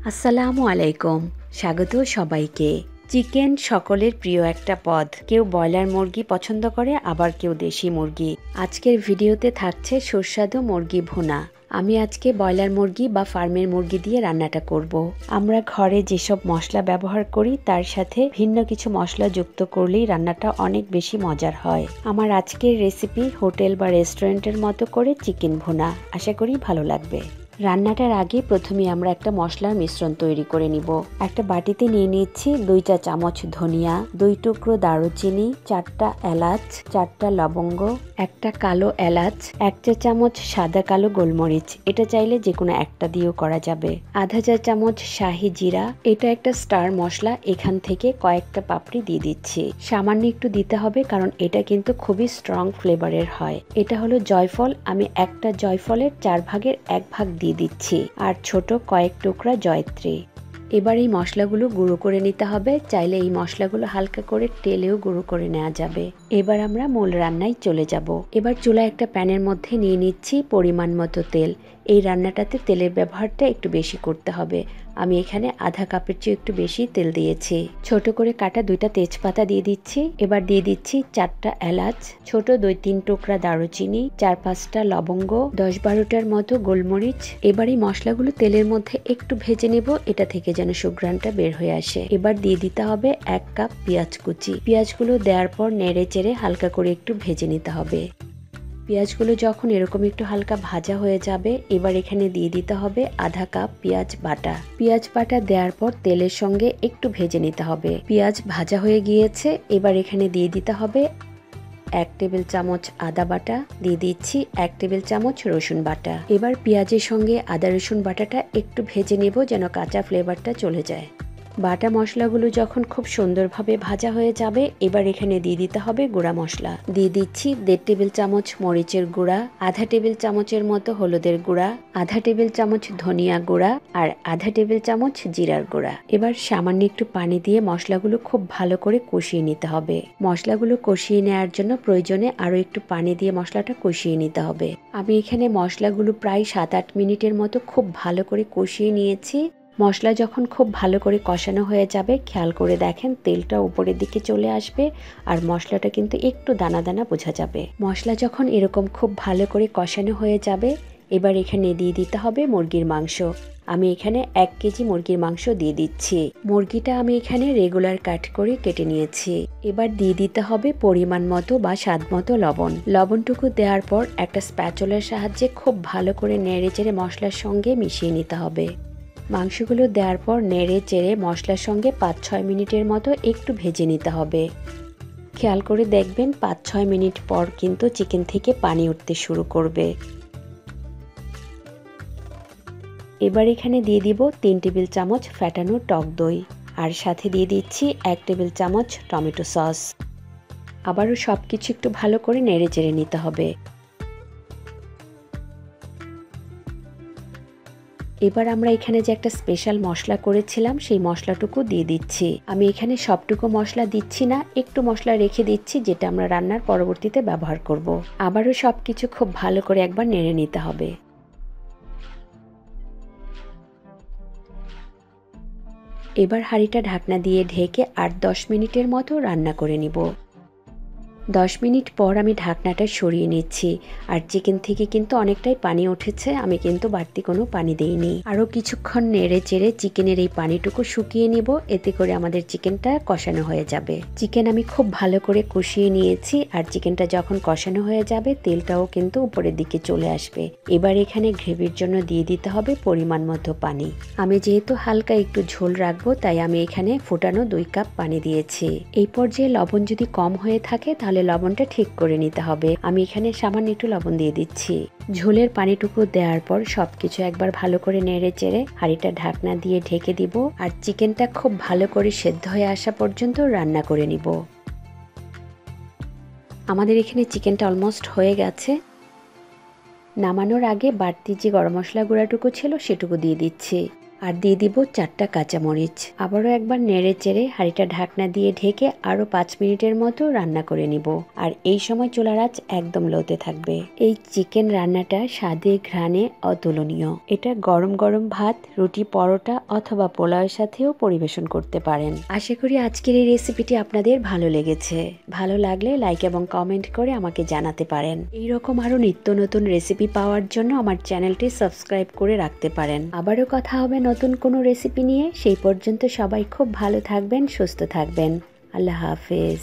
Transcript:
আসসালামু আলাইকুম। স্বাগত সবাইকে। চিকেন সকলের প্রিয় একটা পদ। কেউ ব্রয়লার মুরগি পছন্দ করে, আবার কেউ দেশি মুরগি। আজকের ভিডিওতে থাকছে সুস্বাদু মুরগি ভুনা। আমি আজকে ব্রয়লার মুরগি বা ফার্মের মুরগি দিয়ে রান্নাটা করব। আমরা ঘরে যেসব মশলা ব্যবহার করি তার সাথে ভিন্ন কিছু মশলা যুক্ত করলেই রান্নাটা অনেক বেশি মজার হয়। আমার আজকের রেসিপি হোটেল বা রেস্টুরেন্টের মতো করে চিকেন ভুনা। আশা করি ভালো লাগবে। রান্নাটার আগে প্রথমে আমরা একটা মশলার মিশ্রণ তৈরি করে নিব। একটা বাটিতে নিয়ে নিচ্ছি 2 চা চামচ ধনিয়া, 2 টুকরো দারুচিনি, 4টা এলাচ, 4টা লবঙ্গ, একটা কালো এলাচ, 1 চা চামচ সাদা কালো গোলমরিচ। এটা চাইলে যে কোনো একটা দিয়েও করা যাবে। আধা চা চামচ শাহি জিরা। এটা একটা স্টার মশলা, এখান থেকে কয়েকটা পাপড়ি দিয়ে দিচ্ছি। সামান্য একটু দিতে হবে কারণ এটা কিন্তু খুবই স্ট্রং ফ্লেভারের হয়। এটা হলো জয়ফল। আমি একটা জয়ফলের 4 ভাগের 1 ভাগ দিয়ে দিচ্ছি, আর ছোট কয়েক টুকরা জয়ত্রী। এবার এই মশলাগুলো গুঁড়ো করে নিতে হবে। চাইলে এই মশলাগুলো হালকা করে তেলেও গুঁড়ো করে নেওয়া যাবে। এবার আমরা মূল রান্নায় চলে যাব। এবার চুলায় একটা প্যানের মধ্যে নিয়ে নিচ্ছি পরিমাণ মতো তেল। এই রান্নাটাতে তেলের ব্যবহারটা একটু বেশি করতে হবে। আমি এখানে আধা কাপের চেয়ে একটু বেশি তেল দিয়েছি। ছোট করে কাটা 2টা তেজপাতা দিয়ে দিচ্ছি। এবার দিয়ে দিচ্ছি 4টা এলাচ, ছোট 2-3 টুকরা দারুচিনি, 4-5টা লবঙ্গ, 10-12টার মতো গোলমরিচ। এবার এই মশলাগুলো তেলের মধ্যে একটু ভেজে নেব, এটা থেকে যেন সুঘ্রাণটা বের হয়ে আসে। এবার দিয়ে দিতে হবে 1 কাপ পেঁয়াজ কুচি। পেঁয়াজগুলো দেওয়ার পর নেড়ে চেড়ে হালকা করে একটু ভেজে নিতে হবে। পেঁয়াজগুলো যখন এরকম একটু হালকা ভাজা হয়ে যাবে, এবার এখানে দিয়ে দিতে হবে আধা কাপ পেঁয়াজ বাটা। পেঁয়াজ বাটা দেওয়ার পর তেলের সঙ্গে একটু ভেজে নিতে হবে। পেঁয়াজ ভাজা হয়ে গিয়েছে, এবার এখানে দিয়ে দিতে হবে 1 টেবিল চামচ আদা বাটা, দিয়ে দিচ্ছি 1 টেবিল চামচ রসুন বাটা। এবার পেঁয়াজের সঙ্গে আদা রসুন বাটাটা একটু ভেজে নেব যেন কাঁচা ফ্লেভারটা চলে যায়। বাটা মশলাগুলো যখন খুব সুন্দরভাবে ভাজা হয়ে যাবে, এবার এখানে দিয়ে দিতে হবে গুঁড়া মশলা। দিয়ে দিচ্ছি 1.5 টেবিল চামচ মরিচের গুঁড়া, আধা টেবিল চামচের মতো হলুদের গুঁড়া, আধা টেবিল চামচ ধনিয়া গুঁড়া, আর আধা টেবিল চামচ জিরার গুঁড়া। এবার সামান্য একটু পানি দিয়ে মশলাগুলো খুব ভালো করে কষিয়ে নিতে হবে। মশলাগুলো কষিয়ে নেওয়ার জন্য প্রয়োজনে আরো একটু পানি দিয়ে মশলাটা কষিয়ে নিতে হবে। আমি এখানে মশলাগুলো প্রায় 7-8 মিনিটের মতো খুব ভালো করে কষিয়ে নিয়েছি। মশলা যখন খুব ভালো করে কষানো হয়ে যাবে, খেয়াল করে দেখেন তেলটা উপরের দিকে চলে আসবে আর মশলাটা কিন্তু একটু দানা দানা বোঝা যাবে। মশলা যখন এরকম খুব ভালো করে কষানো হয়ে যাবে, এবার এখানে দিয়ে দিতে হবে মুরগির মাংস। আমি এখানে 1 কেজি মুরগির মাংস দিয়ে দিচ্ছি। মুরগিটা আমি এখানে রেগুলার কাট করে কেটে নিয়েছি। এবার দিয়ে দিতে হবে পরিমাণ মতো বা স্বাদ মতো লবণ। লবণটুকু দেওয়ার পর একটা স্প্যাচুলার সাহায্যে খুব ভালো করে নেড়ে চেড়ে মশলার সঙ্গে মিশিয়ে নিতে হবে। মাংসগুলো দেওয়ার পর নেড়ে চেড়ে মশলার সঙ্গে 5-6 মিনিটের মতো একটু ভেজে নিতে হবে। খেয়াল করে দেখবেন 5-6 মিনিট পর কিন্তু চিকেন থেকে পানি উঠতে শুরু করবে। এবার এখানে দিয়ে দিব 3 টেবিল চামচ ফ্যাটানো টক দই, আর সাথে দিয়ে দিচ্ছি 1 টেবিল চামচ টমেটো সস। আবারও সবকিছু একটু ভালো করে নেড়ে চেড়ে নিতে হবে। এবার আমরা এখানে যে একটা স্পেশাল মশলা করেছিলাম সেই মশলাটুকু দিয়ে দিচ্ছি। আমি এখানে সবটুকু মশলা দিচ্ছি না, একটু মশলা রেখে দিচ্ছি যেটা আমরা রান্নার পরবর্তীতে ব্যবহার করব। আবারও সবকিছু খুব ভালো করে একবার নেড়ে নিতে হবে। এবার হাঁড়িটা ঢাকনা দিয়ে ঢেকে 8-10 মিনিটের মতো রান্না করে নিব। 10 মিনিট পর আমি ঢাকনাটা সরিয়ে নিচ্ছি, আর চিকেন থেকে কিন্তু অনেকটাই পানি উঠেছে। আমি কিন্তু বাড়তি কোনো পানি দেইনি। আরও কিছুক্ষণ নেড়ে চেড়ে চিকেনের এই পানিটুকু শুকিয়ে নিব, এতে করে আমাদের চিকেনটা কষানো হয়ে যাবে। চিকেন আমি খুব ভালো করে কষিয়ে নিয়েছি, আর চিকেনটা যখন কষানো হয়ে যাবে তেলটাও কিন্তু উপরের দিকে চলে আসবে। এবার এখানে গ্রেভির জন্য দিয়ে দিতে হবে পরিমাণ মতো পানি। আমি যেহেতু হালকা একটু ঝোল রাখবো, তাই আমি এখানে ফোটানো 2 কাপ পানি দিয়েছি। এই পর্যায়ে লবণ যদি কম হয়ে থাকে তাহলে লবণটা ঠিক করে নিতে হবে। আমি এখানে সামান্য একটু লবণ দিয়ে দিচ্ছি। ঝোলের পানিটুকু দেওয়ার পর সবকিছু একবার ভালো করে নেড়ে চেড়ে হাঁড়িটা ঢাকনা দিয়ে ঢেকে দিব, আর চিকেনটা খুব ভালো করে সেদ্ধ হয়ে আসা পর্যন্ত রান্না করে নিব। আমাদের এখানে চিকেনটা অলমোস্ট হয়ে গেছে। নামানোর আগে বাড়তি যে গরম মশলা গুঁড়াটুকু ছিল সেটুকু দিয়ে দিচ্ছি। আর দিয়ে দিব 4টা কাঁচামরিচ। আবারও একবার নেড়ে চেড়ে হাঁড়িটা ঢাকনা দিয়ে ঢেকে আরো 5 মিনিটের মতো রান্না করে নিব। আর এই সময় চুলার আঁচ একদম লোতে থাকবে। এই চিকেন রান্নাটা স্বাদে ঘ্রাণে অতুলনীয়। এটা গরম গরম ভাত, রুটি, পরোটা অথবা পোলাওয়ের সাথেও পরিবেশন করতে পারেন। আশা করি আজকের এই রেসিপিটি আপনাদের ভালো লেগেছে। ভালো লাগলে লাইক এবং কমেন্ট করে আমাকে জানাতে পারেন। এইরকম আরো নিত্য নতুন রেসিপি পাওয়ার জন্য আমার চ্যানেলটি সাবস্ক্রাইব করে রাখতে পারেন। আবারও কথা হবে নতুন কোনো রেসিপি নিয়ে। সেই পর্যন্ত সবাই খুব ভালো থাকবেন, সুস্থ থাকবেন। আল্লাহ হাফেজ।